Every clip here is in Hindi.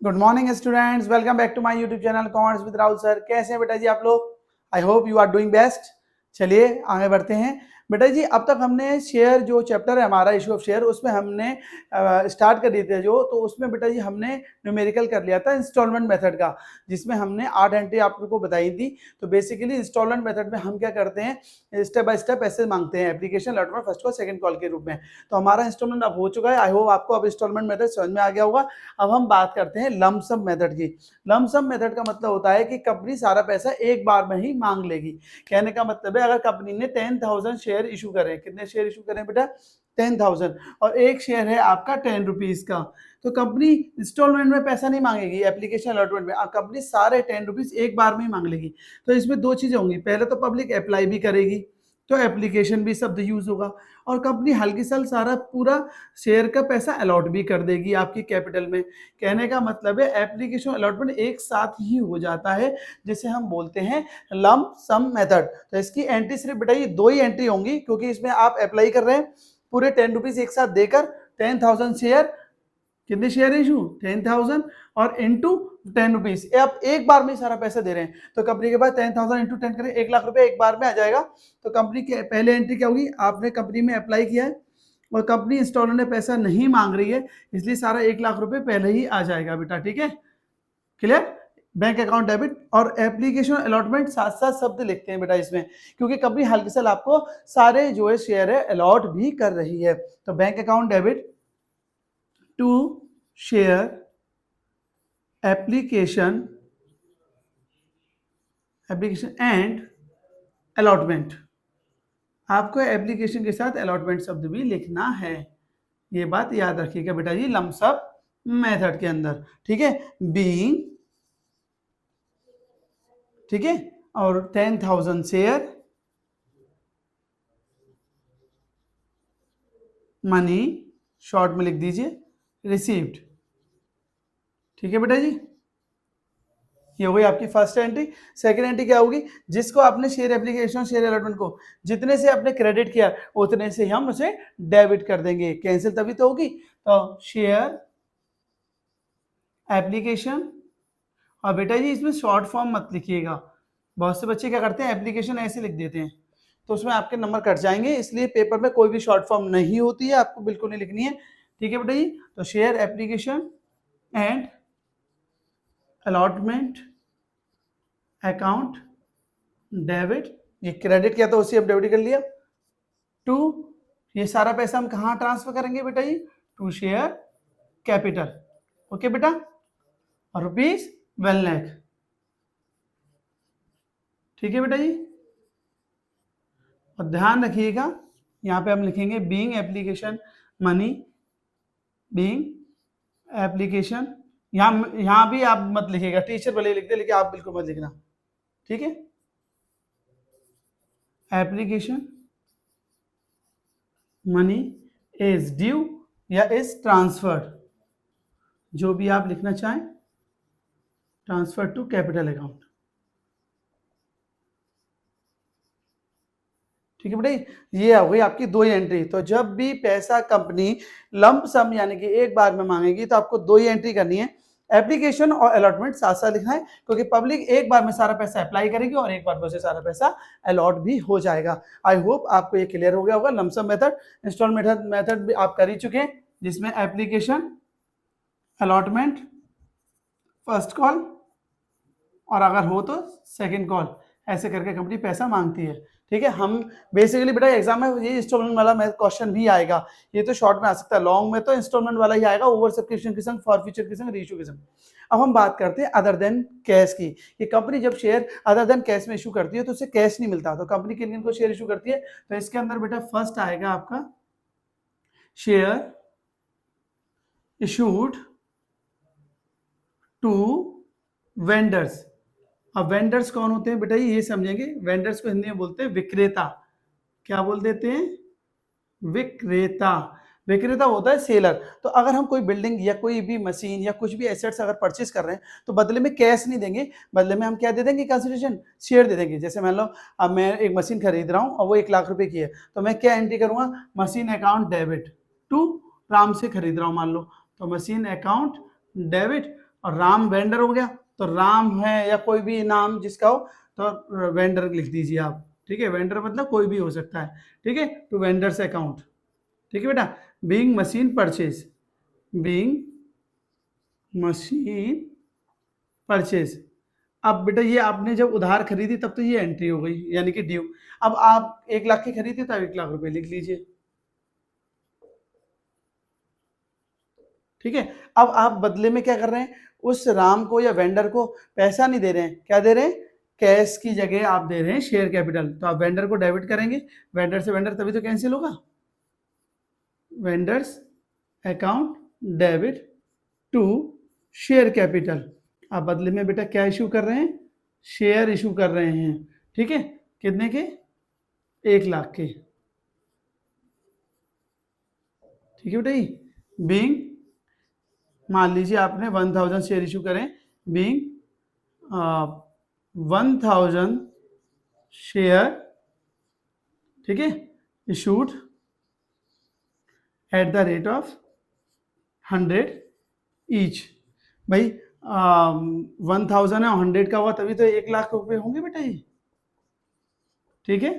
Good morning students, welcome back to my YouTube channel commerce with Rahul sir. कैसे हैं बेटा जी आप लोग? I hope you are doing best. चलिए आगे बढ़ते हैं बेटा जी। अब तक हमने शेयर जो चैप्टर है हमारा इशू ऑफ शेयर, उसमें हमने स्टार्ट कर दिए थे जो, तो उसमें बेटा जी हमने न्यूमेरिकल कर लिया था इंस्टॉलमेंट मेथड का, जिसमें हमने 8 एंट्री आपको बताई थी। तो बेसिकली इंस्टॉलमेंट मेथड में हम क्या करते हैं, स्टेप बाय स्टेप ऐसे मांगते हैं application, allotment, first call, second call के रूप में। तो हमारा इंस्टॉलमेंट अब हो चुका है। आई होप आपको अब इंस्टॉलमेंट मेथड समझ में आ गया होगा। अब हम बात करते हैं लंप सम मेथड की। लंप सम मेथड का मतलब होता है कि कंपनी सारा पैसा एक बार में ही मांग लेगी। कहने का मतलब है अगर कंपनी ने 10,000 शेयर इशू करें, कितने शेयर इशू करें बेटा? 10,000, और एक शेयर है आपका 10 रुपीज का, तो कंपनी इंस्टॉलमेंट में पैसा नहीं मांगेगी, एप्लीकेशन अलॉटमेंट में कंपनी सारे 10 रुपीज एक बार में ही मांग लेगी। तो इसमें दो चीजें होंगी, पहले तो पब्लिक अप्लाई भी करेगी, तो एप्लीकेशन भी शब्द यूज होगा, और कंपनी हल्की सल सारा पूरा शेयर का पैसा अलॉट भी कर देगी आपकी कैपिटल में। कहने का मतलब है एप्लीकेशन अलॉटमेंट एक साथ ही हो जाता है, जिसे हम बोलते हैं लंप सम मेथड। तो इसकी एंट्री सिर्फ बेटा ये दो ही एंट्री होंगी, क्योंकि इसमें आप अप्लाई कर रहे हैं पूरे 10 रुपीज एक साथ देकर 10,000 शेयर, कितने शेयर इशू? 10,000 और इंटू 10 रुपीज, आप एक बार में सारा पैसा दे रहे हैं। तो कंपनी के पास 10,000 इंटू 10 करें 1 लाख रुपए एक बार में आ जाएगा। तो कंपनी के पहले एंट्री क्या होगी, आपने कंपनी में अप्लाई किया है और कंपनी इंस्टॉलमेंट में पैसा नहीं मांग रही है, इसलिए सारा 1 लाख रुपए पहले ही आ जाएगा बेटा। ठीक है, क्लियर? बैंक अकाउंट डेबिट और एप्लीकेशन अलॉटमेंट साथ साथ शब्द लिखते हैं बेटा इसमें, क्योंकि कंपनी हल्के सल आपको सारे जो है शेयर है अलॉट भी कर रही है। तो bank account debit to share application and allotment, आपको एप्लीकेशन के साथ अलॉटमेंट शब्द भी लिखना है, ये बात याद रखिएगा बेटा जी लंप सम मेथड के अंदर। ठीक है, बीइंग, ठीक है, और 10,000 शेयर मनी शॉर्ट में लिख दीजिए रिसीव्ड। ठीक है बेटा जी, ये हो गई आपकी फर्स्ट एंट्री। सेकंड एंट्री क्या होगी, जिसको आपने शेयर एप्लीकेशन शेयर अलॉटमेंट को जितने से आपने क्रेडिट किया उतने से हम उसे डेबिट कर देंगे, कैंसिल तभी तो होगी। तो शेयर एप्लीकेशन, और बेटा जी इसमें शॉर्ट फॉर्म मत लिखिएगा, बहुत से बच्चे क्या करते हैं एप्लीकेशन ऐसे लिख देते हैं, तो उसमें आपके नंबर कट जाएंगे, इसलिए पेपर में कोई भी शॉर्ट फॉर्म नहीं होती है, आपको बिल्कुल नहीं लिखनी है। ठीक है बेटा जी, तो share application and allotment account debit, ये क्रेडिट किया तो उसी अब डेबिट कर लिया। टू, ये सारा पैसा हम कहाँ ट्रांसफर करेंगे बेटा जी? To share capital. ओके बेटा, और रुपीज 1 लाख। ठीक है बेटा जी, और ध्यान रखिएगा यहाँ पे हम लिखेंगे being application money, being application, यहाँ भी आप मत लिखिएगा, टीचर भले लिख दे लेकिन आप बिल्कुल मत लिखना। ठीक है, एप्लीकेशन मनी इज ड्यू या इज ट्रांसफर्ड, जो भी आप लिखना चाहें, ट्रांसफर टू कैपिटल अकाउंट। ठीक है बेटा, ये हो गई आपकी दो ही एंट्री। तो जब भी पैसा कंपनी लंप सम यानी कि एक बार में मांगेगी तो आपको दो ही एंट्री करनी है, एप्लीकेशन और अलॉटमेंट साथ साथ लिखना है, क्योंकि पब्लिक एक बार में सारा पैसा अप्लाई करेगी और एक बार में उसे सारा पैसा अलॉट भी हो जाएगा। आई होप आपको ये क्लियर हो गया होगा। Lump sum method, instalment method भी आप कर ही चुके हैं, जिसमें एप्लीकेशन, अलॉटमेंट, फर्स्ट कॉल, और अगर हो तो सेकेंड कॉल, ऐसे करके कंपनी पैसा मांगती है। ठीक है, हम बेसिकली बेटा एग्जाम में ये इंस्टॉलमेंट वाला क्वेश्चन भी आएगा, ये तो शॉर्ट में आ सकता है, लॉन्ग में तो इंस्टॉलमेंट वाला ही आएगा, ओवर सब्सक्रिप्शन के संग, फॉर फ्यूचर के संग, रीइश्यू के संग। अब हम बात करते हैं अदर देन कैश की। ये कंपनी जब शेयर अदर देन कैश में इशू करती है तो उसे कैश नहीं मिलता, तो कंपनी किन किन को शेयर इशू करती है? तो इसके अंदर बेटा फर्स्ट आएगा आपका शेयर इशूड टू वेंडर्स। अब वेंडर्स कौन होते हैं बेटा, ये समझेंगे। वेंडर्स को हिंदी में बोलते हैं विक्रेता। क्या बोल देते हैं? विक्रेता। विक्रेता होता है सेलर। तो अगर हम कोई बिल्डिंग या कोई भी मशीन या कुछ भी एसेट्स अगर परचेज कर रहे हैं तो बदले में कैश नहीं देंगे, बदले में हम क्या दे देंगे? कंसिडरेशन शेयर दे देंगे। जैसे मान लो अब मैं एक मशीन खरीद रहा हूँ और वो 1 लाख रुपए की है, तो मैं क्या एंट्री करूंगा? Machine account debit to Ram से खरीद रहा हूँ मान लो, तो मशीन अकाउंट डेबिट, और राम वेंडर हो गया, तो राम है या कोई भी नाम जिसका हो तो वेंडर लिख दीजिए आप, ठीक है। वेंडर मतलब कोई भी हो सकता है, ठीक है, टू वेंडर्स अकाउंट, ठीक है बेटा। Being machine purchase, being machine purchase. अब बेटा ये आपने जब उधार खरीदी तब तो ये एंट्री हो गई, यानी कि ड्यू। अब आप 1 लाख की खरीदी तो 1 लाख रुपए लिख लीजिए, ठीक है। अब आप बदले में क्या कर रहे हैं, उस राम को या वेंडर को पैसा नहीं दे रहे हैं, क्या दे रहे हैं, कैश की जगह आप दे रहे हैं शेयर कैपिटल। तो आप वेंडर को डेबिट करेंगे, वेंडर से वेंडर तभी तो कैंसिल होगा, vendors account debit to share capital. आप बदले में बेटा क्या इशू कर रहे हैं, शेयर इशू कर रहे हैं, ठीक है। कितने के, 1 लाख के, ठीक है बेटा। बीइंग, मान लीजिए आपने 1000 शेयर इशू करें, बीइंग 1000 शेयर, ठीक है, issued at the rate of 100 each. भाई 1000 है, 100 का हुआ तभी तो 1 लाख रुपए होंगे बेटा ये, ठीक है।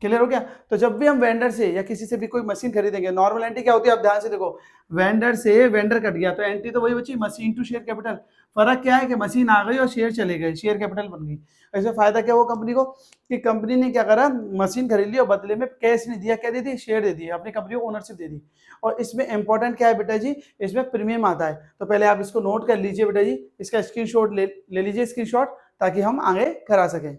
क्लियर हो गया। तो जब भी हम वेंडर से या किसी से भी कोई मशीन खरीदेंगे, नॉर्मल एंट्री क्या होती है, आप ध्यान से देखो, वेंडर से वेंडर कट गया तो एंट्री तो वही बची, मशीन टू शेयर कैपिटल। फर्क क्या है कि मशीन आ गई और शेयर चले गए, शेयर कैपिटल बन गई। ऐसे फायदा क्या हुआ कंपनी को, कि कंपनी ने क्या करा, मशीन खरीद ली और बदले में कैश नहीं दिया, क्या दे दी, शेयर दे दी, अपनी कंपनी को ओनरशिप दे दी। और इसमें इंपॉर्टेंट क्या है बेटा जी, इसमें प्रीमियम आता है। तो पहले आप इसको नोट कर लीजिए बेटा जी, इसका स्क्रीनशॉट ले लीजिए, स्क्रीनशॉट, ताकि हम आगे करा सकें।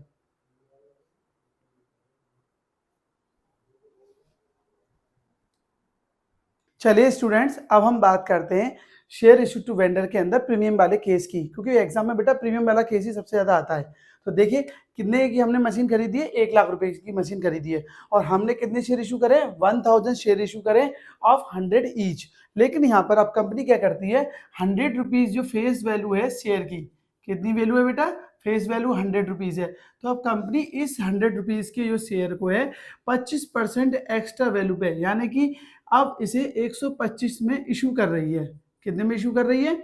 चलिए स्टूडेंट्स, अब हम बात करते हैं शेयर इशू टू वेंडर के अंदर प्रीमियम वाले केस की, क्योंकि एग्जाम में बेटा प्रीमियम वाला केस ही सबसे ज्यादा आता है। तो देखिए कितने की हमने मशीन खरीदी है, 1 लाख रुपए की मशीन खरीदी है, और हमने कितने शेयर इशू करे, 1000 शेयर इशू करे ऑफ 100 ईच। लेकिन यहाँ पर अब कंपनी क्या करती है, 100 रुपीज जो फेस वैल्यू है शेयर की, कितनी वैल्यू है बेटा, फेस वैल्यू 100 रुपीज है। तो अब कंपनी इस 100 रुपीज के जो शेयर को है 25% एक्स्ट्रा वैल्यू पे, यानी कि अब इसे 125 में इशू कर रही है। कितने में इशू कर रही है,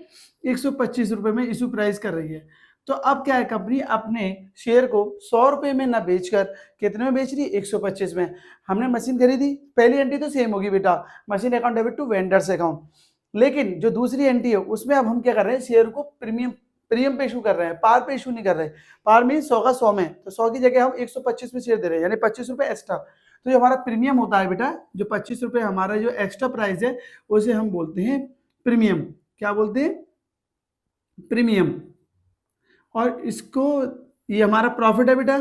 125 रुपए में इशू प्राइस कर रही है। तो अब क्या है, कंपनी अपने शेयर को 100 रुपए में ना बेचकर कितने में बेच रही है, 125 में। हमने मशीन खरीदी, पहली एंट्री तो सेम होगी बेटा, machine account debit to vendors account. लेकिन जो दूसरी एंट्री है उसमें अब हम क्या कर रहे हैं, शेयर को प्रीमियम पे इशू कर रहे हैं, पार पे इशू नहीं कर रहे। पार मीन 100 का 100 में, तो 100 की जगह हम 125 में शेयर दे रहे हैं, यानी 25 रुपए एक्स्ट्रा। तो जो हमारा प्रीमियम होता है बेटा, जो 25 रुपए हमारा जो एक्स्ट्रा प्राइस है, उसे हम बोलते हैं प्रीमियम। क्या बोलते हैं, प्रीमियम। और इसको, ये हमारा प्रॉफिट है बेटा,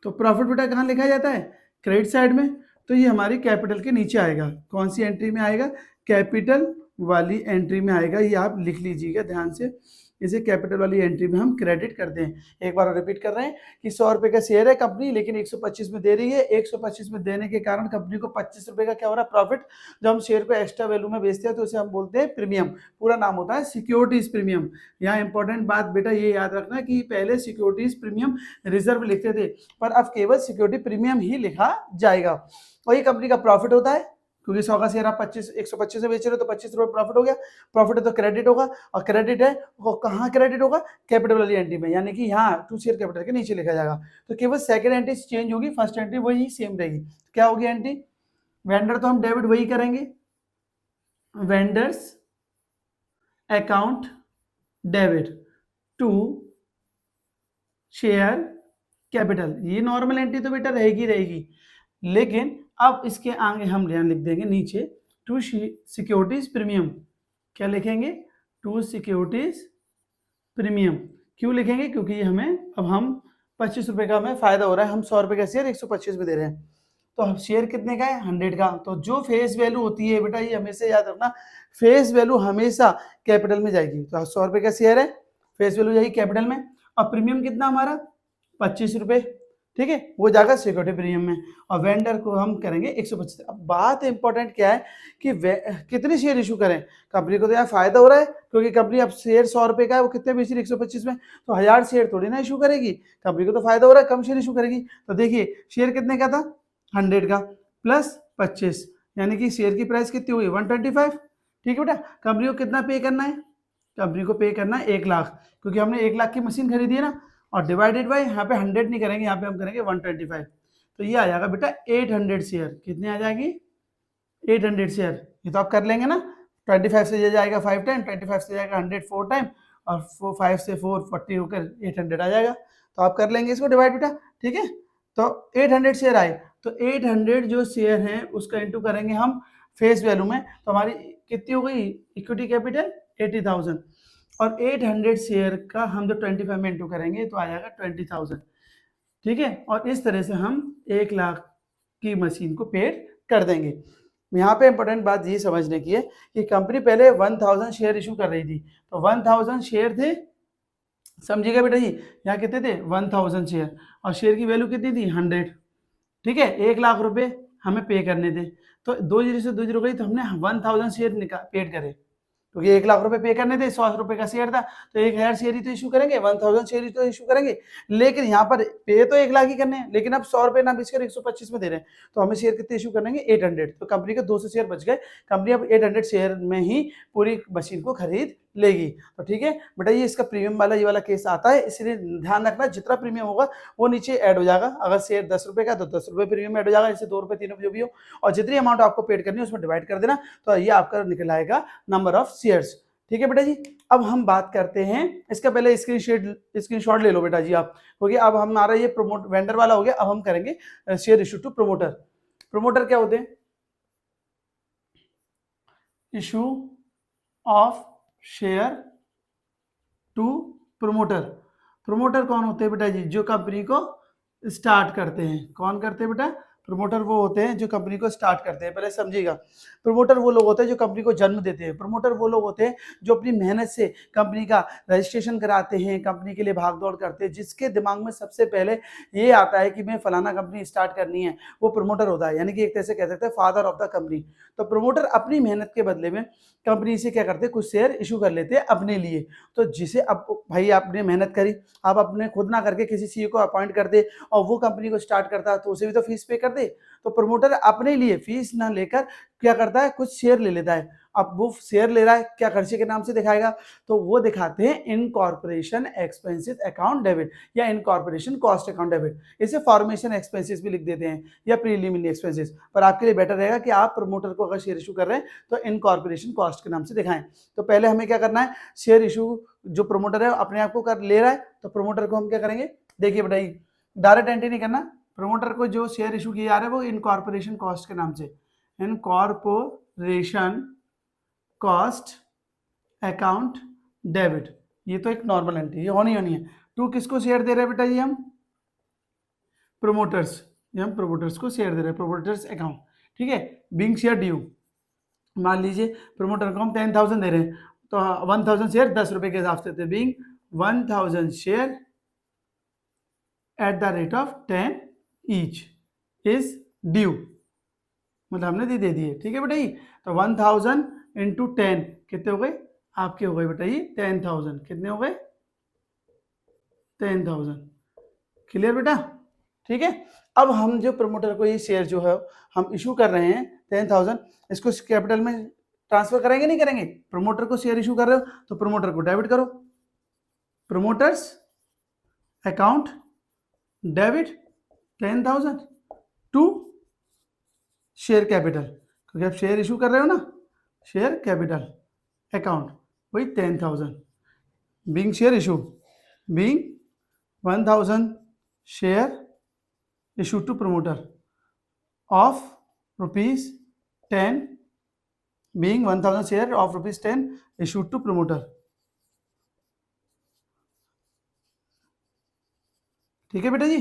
तो प्रॉफिट बेटा कहाँ लिखा जाता है, क्रेडिट साइड में। तो ये हमारी कैपिटल के नीचे आएगा, कौन सी एंट्री में आएगा, कैपिटल वाली एंट्री में आएगा। ये आप लिख लीजिएगा ध्यान से, इसे कैपिटल वाली एंट्री में हम क्रेडिट करते हैं। एक बार रिपीट कर रहे हैं कि 100 रुपए का शेयर है कंपनी, लेकिन 125 में दे रही है। 125 में देने के कारण कंपनी को 25 रुपए का क्या हो रहा है, प्रॉफिट। जब हम शेयर को एक्स्ट्रा वैल्यू में बेचते हैं तो उसे हम बोलते हैं प्रीमियम। पूरा नाम होता है सिक्योरिटीज प्रीमियम। यहाँ इंपॉर्टेंट बात बेटा ये याद रखना कि पहले सिक्योरिटीज प्रीमियम रिजर्व लिखते थे, पर अब केवल सिक्योरिटी प्रीमियम ही लिखा जाएगा। और ये कंपनी का प्रॉफिट होता है, क्योंकि 100 का शेयर आप 125 से बेच रहे हो तो 25 रुपए प्रॉफिट हो गया। प्रॉफिट है तो क्रेडिट होगा, और क्रेडिट है वो कहाँ क्रेडिट होगा, कैपिटल वाली एंट्री में, यानी कि यहाँ टू शेयर कैपिटल के नीचे लिखा जाएगा। तो केवल सेकंड एंट्री चेंज होगी, फर्स्ट एंट्री वही सेम रहेगी। क्या होगी एंट्री, वेंडर तो हम डेबिट वही करेंगे, vendors account debit to share capital. ये नॉर्मल एंट्री तो बेटा रहेगी, लेकिन अब इसके आगे हम लिख देंगे नीचे टू सिक्योरिटीज प्रीमियम। क्या लिखेंगे, टू सिक्योरिटीज प्रीमियम। क्यों लिखेंगे, क्योंकि ये हमें, अब हम 25 रुपए का हमें फायदा हो रहा है, हम 100 रुपए का शेयर 125 में दे रहे हैं। तो हम शेयर कितने का है, 100 का। तो जो फेस वैल्यू होती है बेटा, ये हमेशा याद रखना, फेस वैल्यू हमेशा कैपिटल में जाएगी। तो 100 रुपए का शेयर है, फेस वैल्यू जाएगी कैपिटल में, और प्रीमियम कितना हमारा 25 रुपए, ठीक है, वो जाकर सिक्योरिटी प्रीमियम में, और वेंडर को हम करेंगे 125। अब बात इंपॉर्टेंट क्या है कि कितने शेयर इशू करें। कंपनी को तो यहाँ फायदा हो रहा है, क्योंकि कंपनी अब शेयर 100 रुपए का है, वो कितने बेच रही है 125 में, तो 1000 शेयर थोड़ी ना इशू करेगी। कंपनी को तो फायदा हो रहा है, कम शेयर इशू करेगी। तो देखिए शेयर कितने का था, 100 का प्लस 25, यानी कि शेयर की प्राइस कितनी हुई, 125। ठीक है बेटा। कंपनी को कितना पे करना है, कंपनी को पे करना है 1 लाख, क्योंकि हमने 1 लाख की मशीन खरीदी है ना, और डिवाइडेड बाय यहाँ पे 100 नहीं करेंगे, यहाँ पे हम करेंगे 125। तो ये आ जाएगा बेटा 800 शेयर। कितने आ जाएगी, 800 शेयर। ये तो आप कर लेंगे ना, 25 से ये जाएगा 5 टाइम, 25 से जाएगा 100 4 टाइम, और 5 से 4 40 होकर 800 आ जाएगा। तो आप कर लेंगे इसको डिवाइड बेटा, ठीक है। तो 800 शेयर आए, तो 800 जो शेयर हैं उसका इंटू करेंगे हम फेस वैल्यू में, तो हमारी कितनी हो गई इक्विटी कैपिटल 80,000, और 800 शेयर का हम जब 25 में इंटू करेंगे तो आ जाएगा 20,000, ठीक है। और इस तरह से हम 1 लाख की मशीन को पेड कर देंगे। यहाँ पे इंपॉर्टेंट बात ये समझने की है कि कंपनी पहले 1000 शेयर इशू कर रही थी, तो 1000 शेयर थे, समझिएगा बेटा जी, यहाँ कितने थे 1000 शेयर, और शेयर की वैल्यू कितनी थी 100, ठीक है। 1 लाख रुपए हमें पे करने थे, तो 2 जीरो से 2 जीरो गई, तो हमने 1000 शेयर पेड करे, क्योंकि 1 लाख रुपए पे करने थे, 100 रुपए का शेयर था, तो 1000 शेयर ही तो इशू करेंगे, 1000 शेयर ही तो इशू करेंगे। लेकिन यहाँ पर पे तो 1 लाख ही करने हैं, लेकिन अब 100 रुपए ना बेचकर 125 में दे रहे हैं, तो हमें शेयर कितने इशू करेंगे 800, तो कंपनी के 200 शेयर बच गए। कंपनी अब 800 शेयर में ही पूरी मशीन को खरीद लेगी। तो ठीक है बेटा, ये इसका प्रीमियम वाला ये वाला केस आता है, इसलिए ध्यान रखना जितना प्रीमियम होगा वो नीचे ऐड हो जाएगा। अगर शेयर 10 रुपए का तो 10 रुपए प्रीमियम ऐड हो जाएगा, जैसे 2 रुपए 3 रुपए जो भी हो, और जितनी अमाउंट आपको पेड करनी है उसमें डिवाइड कर देना, तो ये आपका निकल आएगा नंबर ऑफ शेयर्स। ठीक है बेटा जी। अब हम बात करते हैं, इसका पहले स्क्रीनशॉट ले लो बेटा जी आप, क्योंकि अब हमारा ये प्रमोट वेंडर वाला हो गया। अब हम करेंगे share issue to promoter. Promoter क्या होते हैं, issue of share to promoter. Promoter कौन होते हैं बेटा जी, जो कंपनी को स्टार्ट करते हैं। कौन करते हैं बेटा, प्रमोटर वो होते हैं जो कंपनी को स्टार्ट करते हैं। पहले समझिएगा, प्रमोटर वो लोग होते हैं जो कंपनी को जन्म देते हैं। प्रमोटर वो लोग होते हैं जो अपनी मेहनत से कंपनी का रजिस्ट्रेशन कराते हैं, कंपनी के लिए भाग दौड़ करते हैं, जिसके दिमाग में सबसे पहले ये आता है कि मैं फलाना कंपनी स्टार्ट करनी है, वो प्रमोटर होता है। यानी कि एक तरह से कह सकते हैं फादर ऑफ द कंपनी। तो प्रमोटर अपनी मेहनत के बदले में कंपनी से क्या करते हैं, कुछ शेयर इशू कर लेते हैं अपने लिए। तो जिसे अब भाई आपने मेहनत करी, आप अपने खुद ना करके किसी सीईओ को अपॉइंट कर दे और वो कंपनी को स्टार्ट करता है, तो उसे भी तो फीस पे कर दे। तो प्रमोटर अपने लिए फीस ना लेकर क्या करता है, कुछ शेयर ले लेता है। अब वो शेयर ले रहा है, क्या खर्चे के नाम से दिखाएगा, तो वो दिखाते हैं इनकॉर्पोरेशन एक्सपेंसेस अकाउंट डेबिट या इनकॉर्पोरेशन कॉस्ट अकाउंट डेबिट। इसे फॉर्मेशन एक्सपेंसेस भी लिख देते हैं या प्रीलिमिनरी एक्सपेंसेस। पर आपके लिए बेटर रहेगा कि आप प्रमोटर को अगर शेयर इशू कर रहे हैं तो इनकॉर्पोरेशन कॉस्ट के नाम से दिखाएं। तो पहले हमें क्या करना है, शेयर इशू जो प्रमोटर है अपने आप को कर ले रहा है, तो प्रमोटर को हम क्या करेंगे, देखिए बेटा डायरेक्ट एंट्री नहीं करना, प्रमोटर को जो शेयर इशू किया जा रहा है वो इनकॉर्पोरेशन कॉस्ट के नाम से, इनकॉर्पोरेशन कॉस्ट अकाउंट डेबिट। ये तो एक नॉर्मल एंट्री, ये होनी है। टू किसको शेयर दे रहे हैं बेटा जी, हम प्रोमोटर्स, ये हम प्रोमोटर्स को शेयर दे रहे हैं, प्रोमोटर्स अकाउंट, ठीक है। बीइंग शेयर ड्यू, मान लीजिए प्रमोटर को हम 10,000 दे रहे हैं, तो 1000 शेयर 10 रुपए के हिसाब से, being 1000 share eight the rate of 10 each is due, मतलब हमने दे दिए, ठीक है बेटा जी। तो 1000 इंटू 10 कितने हो गए आपके, हो गए बेटा जी 10,000। कितने हो गए 10,000, क्लियर बेटा, ठीक है। अब हम जो प्रमोटर को ये शेयर जो है हम इशू कर रहे हैं 10,000, इसको कैपिटल में ट्रांसफर करेंगे नहीं करेंगे, प्रमोटर को शेयर इशू कर रहे हो तो प्रमोटर को डेबिट करो, promoters account debit 10,000 to share capital, क्योंकि आप शेयर इशू कर रहे हो ना, शेयर कैपिटल अकाउंट वही 10,000, being share issue, being 1000 share issue to promoter of ₹10, being 1000 share of ₹10 issue to promoter, ठीक है बेटा जी।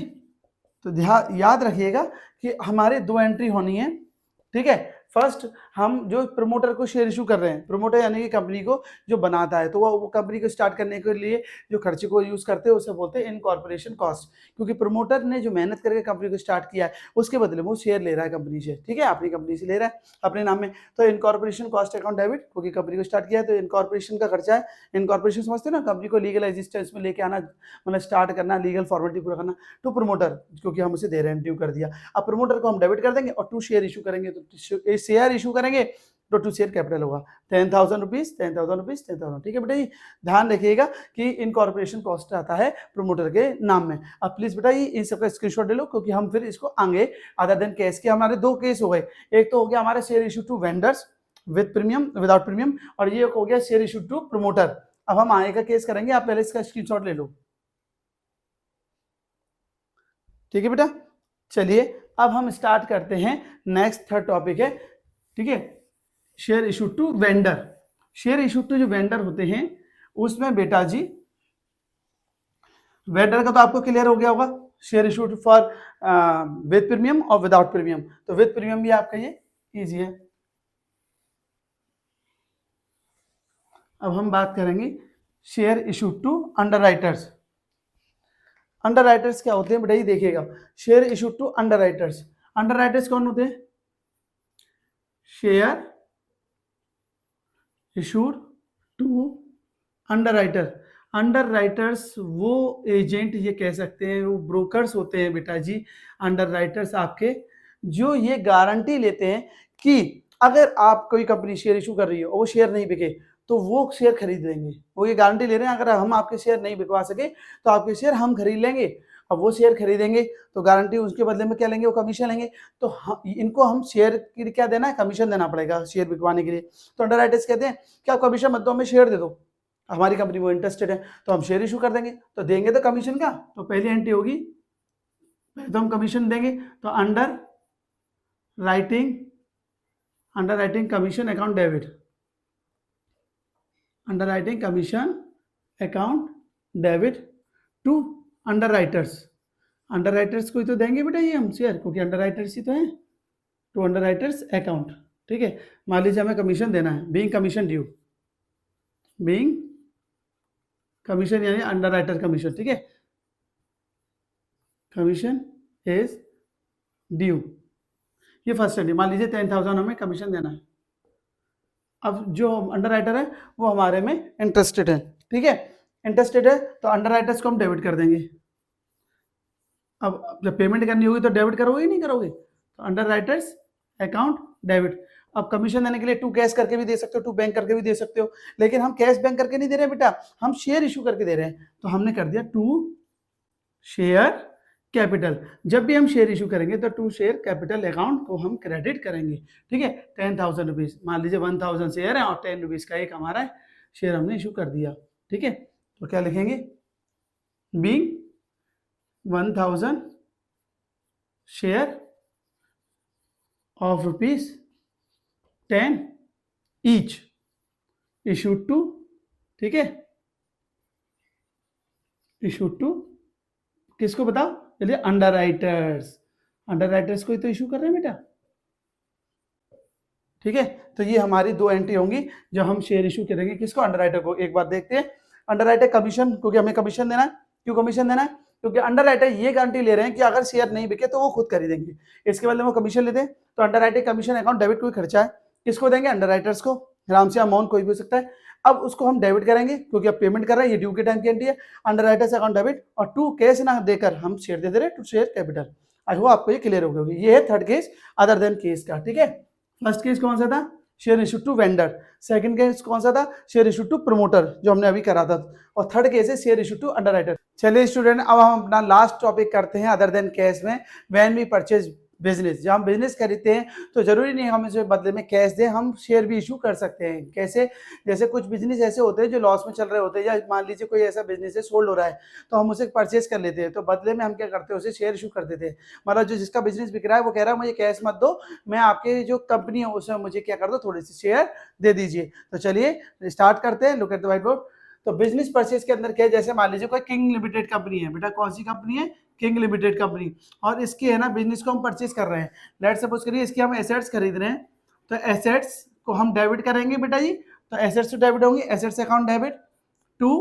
तो ध्यान याद रखिएगा कि हमारे 2 एंट्री होनी है, ठीक है। फर्स्ट, हम जो प्रमोटर को शेयर इशू कर रहे हैं, प्रमोटर यानी कि कंपनी को जो बनाता है, तो वो कंपनी को स्टार्ट करने के लिए जो खर्चे को यूज करते हैं उसे बोलते हैं इनकॉर्पोरेशन कॉस्ट, क्योंकि प्रमोटर ने जो मेहनत करके कंपनी को स्टार्ट किया है उसके बदले में वो शेयर ले रहा है कंपनी से, ठीक है, अपनी कंपनी से ले रहा है अपने नाम में। तो इनकॉर्पोरेशन कॉस्ट अकाउंट डेबिट, क्योंकि कंपनी को स्टार्ट किया है तो इनकॉर्पोरेशन का खर्चा है। इनकॉर्पोरेशन समझते हैं ना, कंपनी को लीगल एग्जिस्टेंस में लेके आना, मतलब स्टार्ट करना, लीगल फॉर्मेलिटी पूरा करना, टू प्रमोटर, क्योंकि हम उसे दे रहे हैं, ड्यू कर दिया। अब प्रमोटर को हम डेबिट कर देंगे और टू शेयर इशू करेंगे, तो शेयर इशू करेंगे तो टू शेयर कैपिटल होगा 10,000 रुपीज 10,000 रुपीज 10,000। ठीक है बेटा जी, ध्यान रखिएगा कि इनकॉर्पोरेशन कॉस्ट आता है प्रमोटर के नाम में। अब प्लीज बेटा ये इन सबका स्क्रीनशॉट ले लो, क्योंकि हम फिर इसको आगे अदर देन केस के, हमारे दो केस हो गए। एक तो हो गया हमारा share issue to vendors with premium without premium, और ये हो गया शेयर इशू टू प्रमोटर। अब हम आगे का केस करेंगे, आप पहले इसका स्क्रीनशॉट ले लो। ठीक है बेटा, चलिए अब हम स्टार्ट करते हैं। नेक्स्ट थर्ड टॉपिक है, ठीक है, share issue to vendor. Share issue to जो वेंडर होते हैं उसमें बेटा जी वेंडर का तो आपको क्लियर हो गया होगा, share issue for with premium और विदाउट प्रीमियम। तो विद प्रीमियम भी आपका ये इजी है। अब हम बात करेंगे share issue to underwriters. Underwriters क्या होते हैं बेटा, ये देखिएगा, share issue to underwriters. Underwriters कौन होते हैं? Share issued to underwriter. Underwriters वो एजेंट, ये कह सकते हैं वो ब्रोकर्स होते हैं बेटा जी, अंडरराइटर्स आपके, जो ये गारंटी लेते हैं कि अगर आप कोई कंपनी शेयर इशू कर रही है और वो शेयर नहीं बिके तो वो शेयर खरीद लेंगे। वो ये गारंटी ले रहे हैं अगर हम आपके शेयर नहीं बिकवा सके तो आपके शेयर हम खरीद लेंगे। अब वो शेयर खरीदेंगे तो गारंटी उसके बदले में क्या लेंगे, वो कमीशन लेंगे। तो इनको हम शेयर की क्या देना है, कमीशन देना पड़ेगा शेयर बिकवाने के लिए। तो अंडरराइटर्स कहते हैं कि आप कमीशन मत दो, हमें शेयर दे दो, हमारी कंपनी वो इंटरेस्टेड है तो हम शेयर इशू कर देंगे। तो देंगे तो कमीशन का, तो पहली एंट्री होगी, पहले तो हम कमीशन देंगे। तो underwriting commission account debit, underwriting commission account debit to underwriters. Underwriters को ही तो देंगे बेटा ये हम शेयर, क्योंकि अंडरराइटर्स ही तो हैं। टू अंडरराइटर्स अकाउंट, ठीक है। मान लीजिए हमें कमीशन देना है, being commission due, being commission यानी अंडरराइटर कमीशन, ठीक है, कमीशन इज ड्यू। ये फर्स्ट एंट्री, मान लीजिए 10,000 हमें कमीशन देना है। अब जो अंडरराइटर है वो हमारे में इंटरेस्टेड है, ठीक है, इंटरेस्टेड है तो अंडरराइटर्स को हम डेबिट कर देंगे। अब जब पेमेंट करनी होगी तो डेबिट करोगे ही नहीं करोगे, तो अंडरराइटर्स अकाउंट डेबिट। अब कमीशन देने के लिए टू कैश करके भी दे सकते हो, टू बैंक करके भी दे सकते हो, लेकिन हम कैश बैंक करके नहीं दे रहे बेटा, हम शेयर इशू करके दे रहे हैं। तो हमने कर दिया टू शेयर कैपिटल। जब भी हम शेयर इशू करेंगे तो टू शेयर कैपिटल अकाउंट को हम क्रेडिट करेंगे, ठीक है। 10,000 रुपीज, मान लीजिए 1,000 शेयर है और 10 रुपीज का एक हमारा शेयर हमने इशू कर दिया, ठीक है। तो क्या लिखेंगे, being 1,000 share of ₹10 each issued to, ठीक है, इशूड टू किसको बताओ, चलिए अंडरराइटर्स। अंडरराइटर्स को ही तो इशू कर रहे हैं बेटा, ठीक है। तो ये हमारी दो एंट्री होंगी जो हम शेयर इशू करेंगे किसको, अंडरराइटर को। एक बात देखते हैं, अंडरराइटर कमीशन, क्योंकि हमें कमीशन देना है। क्यों कमीशन देना है, क्योंकि अंडरराइटर ये गारंटी ले रहे हैं कि अगर शेयर नहीं बिके तो वो खुद खरीदेंगे, इसके बदले वो कमीशन लेते हैं। तो अंडरराइटर कमीशन अकाउंट डेबिट कोई खर्चा है, किसको देंगे, अंडरराइटर्स को। आराम से अमाउंट कोई भी हो सकता है। अब उसको हम डेबिट करेंगे क्योंकि अब पेमेंट कर रहे हैं, ये ड्यू के टाइम की एंट्री है। अंडरराइटर्स अकाउंट डेबिट, और टू कैश ना देकर हम शेयर दे दे रहे, to share capital. I hope आपको ये क्लियर हो गया। ये है third case other than case का, ठीक है। फर्स्ट केस कौन सा था, share issue to vendor. Second case कौन सा था, शेयर इशू टू प्रमोटर, जो हमने अभी करा था। और थर्ड केस है शेयर इशू टू अंडरराइटर। चलिए स्टूडेंट, अब हम अपना लास्ट टॉपिक करते हैं अदर देन कैश में, व्हेन वी परचेज बिजनेस। जब हम बिजनेस खरीदते हैं तो जरूरी नहीं हम इसे बदले में कैश दें, हम शेयर भी इशू कर सकते हैं। कैसे, जैसे कुछ बिजनेस ऐसे होते हैं जो लॉस में चल रहे होते हैं, या मान लीजिए कोई ऐसा बिजनेस है सोल्ड हो रहा है तो हम उसे परचेज कर लेते हैं, तो बदले में हम क्या करते हैं, उसे शेयर इशू कर देते हैं। मतलब जो जिसका बिजनेस बिक रहा है वो कह रहा है मुझे कैश मत दो, मैं आपके जो कंपनी है उसमें मुझे क्या कर दो, थोड़ी सी शेयर दे दीजिए। तो चलिए स्टार्ट करते हैं, look at the white board. तो बिजनेस परचेज के अंदर क्या है, जैसे मान लीजिए कोई किंग लिमिटेड कंपनी है बेटा, कौन सी कंपनी है, किंग लिमिटेड कंपनी, और इसकी है ना बिजनेस को हम परचेज कर रहे हैं। लेट सपोज करिए इसकी हम एसेट्स खरीद रहे हैं, तो एसेट्स को हम डेबिट करेंगे बेटा जी। तो एसेट्स तो डेबिट होंगी, assets account debit to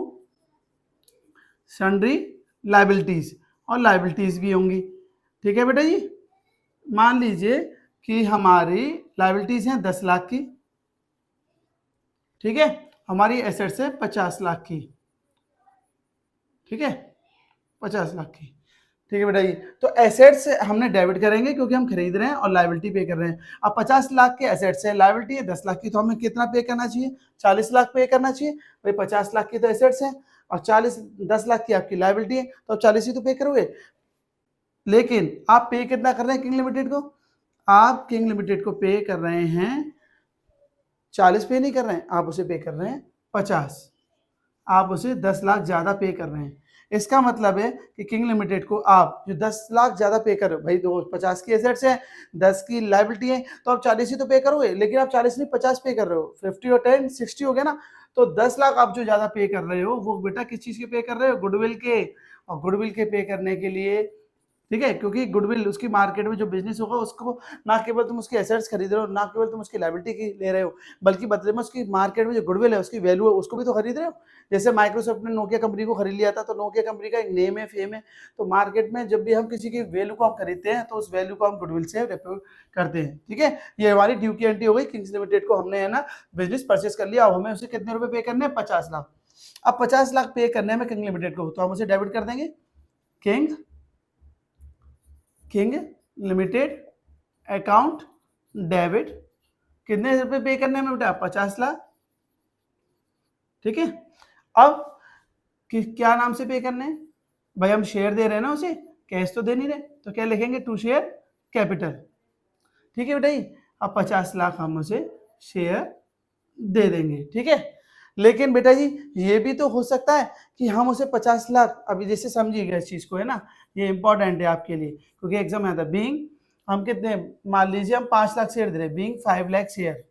sundry liabilities, और लायबिलिटीज भी होंगी, ठीक है बेटा जी। मान लीजिए कि हमारी लायबिलिटीज हैं 10 लाख की, ठीक है, हमारी एसेट्स है 50 लाख की, ठीक है, 50 लाख की। ठीक है बेटा जी। तो एसेट्स हमने डेबिट करेंगे क्योंकि हम खरीद रहे हैं और लायबिलिटी पे कर रहे हैं। अब 50 लाख के एसेट्स है, लायबिलिटी है 10 लाख की, तो हमें कितना पे करना चाहिए? 40 लाख पे करना चाहिए भाई। 50 लाख की तो एसेट्स है और 10 लाख की आपकी लायबिलिटी है, तो 40 ही तो पे करोगे। लेकिन आप पे कितना कर रहे हैं किंग लिमिटेड को? आप किंग लिमिटेड को पे कर रहे हैं 40 पे नहीं कर रहे हैं, आप उसे पे कर रहे हैं 50। आप उसे 10 लाख ज्यादा पे कर रहे हैं। इसका मतलब है कि किंग लिमिटेड को आप जो 10 लाख ज्यादा पे कर रहे हो भाई, तो 50 की एसेट्स है, 10 की लायबिलिटी है, तो आप 40 ही तो पे करोगे। लेकिन आप 40 नहीं 50 पे कर रहे हो, 50 और 10 60 हो गया ना। तो 10 लाख आप जो ज्यादा पे कर रहे हो वो बेटा किस चीज के पे कर रहे हो? गुडविल के। और गुडविल के पे करने के लिए, ठीक है, क्योंकि गुडविल उसकी मार्केट में जो बिजनेस होगा उसको ना केवल तुम उसके एसेट्स खरीद रहे हो, ना केवल तुम उसकी लायबिलिटी की ले रहे हो, बल्कि बदले में उसकी मार्केट में जो गुडविल है, उसकी वैल्यू है, उसको भी तो खरीद रहे हो। जैसे माइक्रोसॉफ्ट ने नोकिया कंपनी को खरीद लिया था, तो नोकिया कंपनी का एक नेम है, फेम है। तो मार्केट में जब भी हम किसी की वैल्यू को हम खरीदते हैं तो उस वैल्यू को हम गुडविल से रिप्रेजेंट करते हैं। ठीक है, ये हमारी ड्यू की एंट्री हो गई। किंग्स लिमिटेड को हमने है ना बिजनेस परचेस कर लिया, अब हमें उसे कितने रुपए पे करने हैं? 50 लाख। अब 50 लाख पे करने में किंग लिमिटेड को, तो हम उसे डेबिट कर देंगे। King limited account debit. कितने रुपए पे करने में बेटा? 50 लाख। ठीक है, अब क्या नाम से पे करने हैं भाई? हम शेयर दे रहे हैं ना उसे, कैश तो दे नहीं रहे, तो क्या लिखेंगे? To share capital. ठीक है बेटा जी, अब 50 लाख हम उसे शेयर दे देंगे। ठीक है, लेकिन बेटा जी ये भी तो हो सकता है कि हम उसे 50 लाख, अभी जैसे समझिएगा इस चीज को, है ना, ये इंपॉर्टेंट है आपके लिए क्योंकि एग्जाम में आता है। बीइंग हम कितने, मान लीजिए हम 5 लाख शेयर दे रहे हैं, बीइंग 5 लाख शेयर।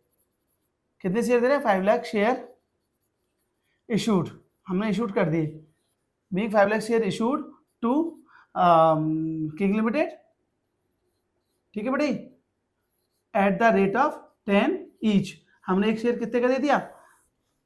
कितने शेयर दे रहे हैं? 5 लाख शेयर इशूड, हमने इशूड कर दिए। Being 5 lakh share issued to king limited. ठीक है बेटा, at the rate of 10 each. हमने एक शेयर कितने का दे दिया?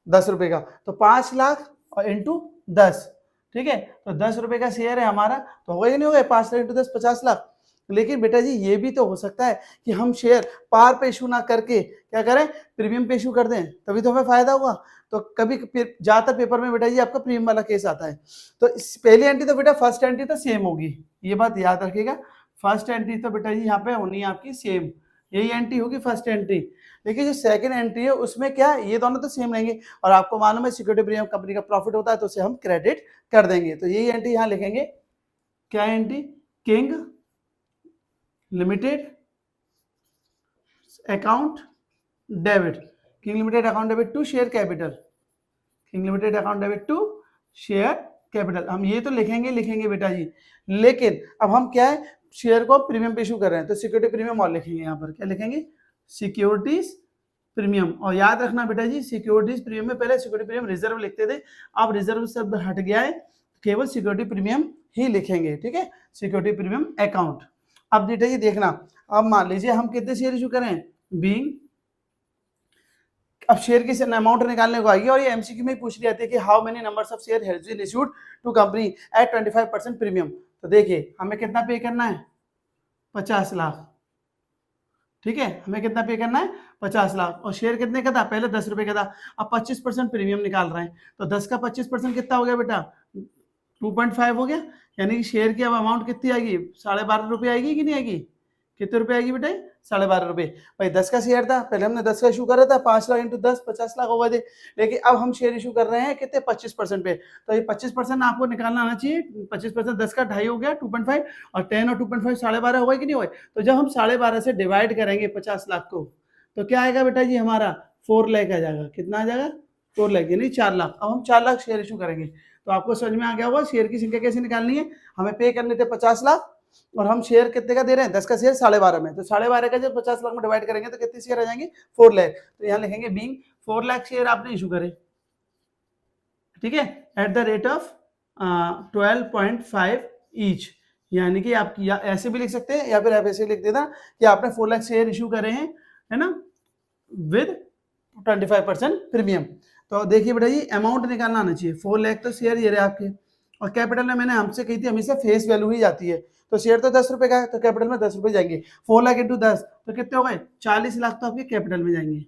10 रुपए का। तो 5 लाख और इंटू 10। ठीक है, तो 10 रुपए का शेयर है हमारा, तो होगा ही नहीं होगा? 5 लाख इंटू 10 50 लाख। लेकिन बेटा जी ये भी तो हो सकता है कि हम शेयर पार पे इशू ना करके क्या करें? प्रीमियम पे इशू कर दें, तभी तो हमें फायदा होगा। तो कभी ज्यादातर पेपर में बेटा जी आपका प्रीमियम वाला केस आता है। तो इस पहली एंट्री तो बेटा फर्स्ट एंट्री तो सेम होगी, ये बात याद रखिएगा। फर्स्ट एंट्री तो बेटा जी यहाँ पे होनी है आपकी सेम, यही एंट्री होगी फर्स्ट एंट्री। लेकिन जो सेकंड एंट्री है उसमें क्या, ये दोनों तो सेम रहेंगे। और आपको मालूम है सिक्योरिटी प्रीमियम कंपनी का प्रॉफिट होता है, तो उसे हम क्रेडिट कर देंगे। तो यही एंट्री यहाँ लिखेंगे। क्या entry? King limited account debit. King limited account debit to share capital. King limited account debit to share capital, हम ये तो लिखेंगे बेटा जी। लेकिन अब हम क्या है, शेयर को प्रीमियम पे इशू कर रहे हैं, तो सिक्योरिटी प्रीमियम और लिखेंगे। यहाँ पर क्या लिखेंगे? Securities premium. और याद रखना बेटा जी, सिक्योरिटीज प्रीमियम में पहले सिक्योरिटी प्रीमियम रिजर्व लिखते थे, अब रिजर्व शब्द हट गया है, केवल सिक्योरिटी प्रीमियम ही लिखेंगे। ठीक है, सिक्योरिटी प्रीमियम अकाउंट। अब बेटा जी देखना, अब मान लीजिए हम कितने शेयर इशू करें? बीइंग, अब शेयर की अमाउंट निकालने को आएगी, और ये एमसीक्यू में पूछ लिया था कि how many numbers of share has been issued to company at 25% premium. तो देखिए हमें कितना पे करना है? 50 लाख। ठीक है, हमें कितना पे करना है? 50 लाख। और शेयर कितने का था? पहले 10 रुपए का था, अब 25% प्रीमियम निकाल रहे हैं, तो 10 का 25% कितना हो गया बेटा? 2.5 हो गया। यानी कि शेयर की अब अमाउंट कितनी आएगी? 12.5 रुपये आएगी कि नहीं आएगी? कितने रुपए आएगी बेटा? 12.5 रुपए। भाई 10 का शेयर था, पहले हमने 10 का इशू करा था, 5 लाख इंटू 10 50 लाख हो गए थे। लेकिन अब हम शेयर इशू कर रहे हैं कितने? 25% पे। तो ये 25% आपको निकालना आना चाहिए। 25% 10 का 2.5 हो गया 2.5, और 10 और 2.5 12.5 हो गए कि नहीं हुए? तो जब हम 12.5 से डिवाइड करेंगे 50 लाख को, तो क्या आएगा बेटा जी? हमारा 4 लाख आ जाएगा। कितना आ जाएगा? 4 लाख, यानी 4 लाख। अब हम 4 लाख शेयर इशू करेंगे। तो आपको समझ में आ गया होगा शेयर की संख्या कैसे निकालनी है। हमें पे करने थे 50 लाख, और हम शेयर कितने का दे रहे हैं? 10 का शेयर 12.5 में, तो 12.5 का जब 50 लाख में डिवाइड करेंगे तो कितने शेयर आ जाएंगे? 4 लाख। तो यहाँ लिखेंगे बीइंग 4 लाख शेयर आपने इशू करे। ठीक है, eight the rate of 12.5 each. यानी कि आप या ऐसे भी लिख सकते हैं, या फिर आप ऐसे लिख देना कि आपने 4 लाख शेयर इशू करे हैं, है ना, विद 25% प्रीमियम। तो देखिए बेटा ये अमाउंट निकालना आना चाहिए। 4 लाख तो शेयर ये रहे आपके, और कैपिटल में मैंने हमसे कही थी हमेशा फेस वैल्यू ही जाती है। तो शेयर तो 10 रुपए का है, तो कैपिटल में 10 रुपए जाएंगे। 4 लाख इंटू 10 तो कितने हो गए? 40 लाख तो आपके कैपिटल में जाएंगे।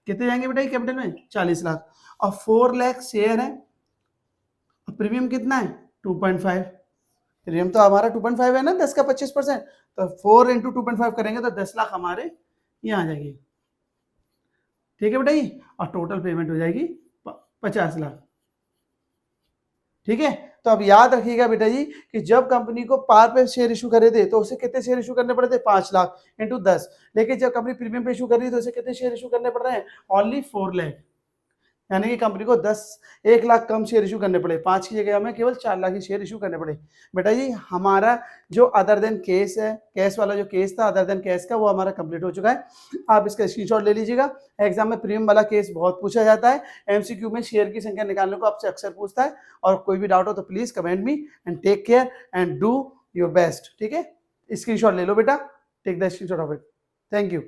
कितने जाएंगे बेटा कैपिटल में? 40 लाख। और 4 लाख शेयर है, प्रीमियम कितना है? 2.5। प्रीमियम तो हमारा 2.5 है ना, 10 का 25%, तो 4 इंटू 2.5 करेंगे तो 10 लाख हमारे यहाँ आ जाएगी। ठीक है बेटा जी, और टोटल पेमेंट हो जाएगी 50 लाख। ठीक है, तो अब याद रखिएगा बेटा जी कि जब कंपनी को पार पे शेयर इशू करे थे तो उसे कितने शेयर इशू करने पड़े थे, 5 लाख इंटू 10। लेकिन जब कंपनी प्रीमियम पे इशू कर रही है तो उसे कितने शेयर इशू करने पड़ रहे हैं, ओनली 4 लाख। यानी कि कंपनी को 1 लाख कम शेयर इशू करने पड़े, 5 की जगह हमें केवल 4 लाख ही शेयर इशू करने पड़े। बेटा जी हमारा जो अदर देन केस है, कैश वाला जो केस था अदर देन कैश का, वो हमारा कंप्लीट हो चुका है। आप इसका स्क्रीनशॉट ले लीजिएगा। एग्जाम में प्रीमियम वाला केस बहुत पूछा जाता है, एमसीक्यू में शेयर की संख्या निकालने को आपसे अक्सर पूछता है। और कोई भी डाउट हो तो please comment me and take care and do your best. ठीक है, स्क्रीनशॉट ले लो बेटा, take the screenshot of it. Thank you.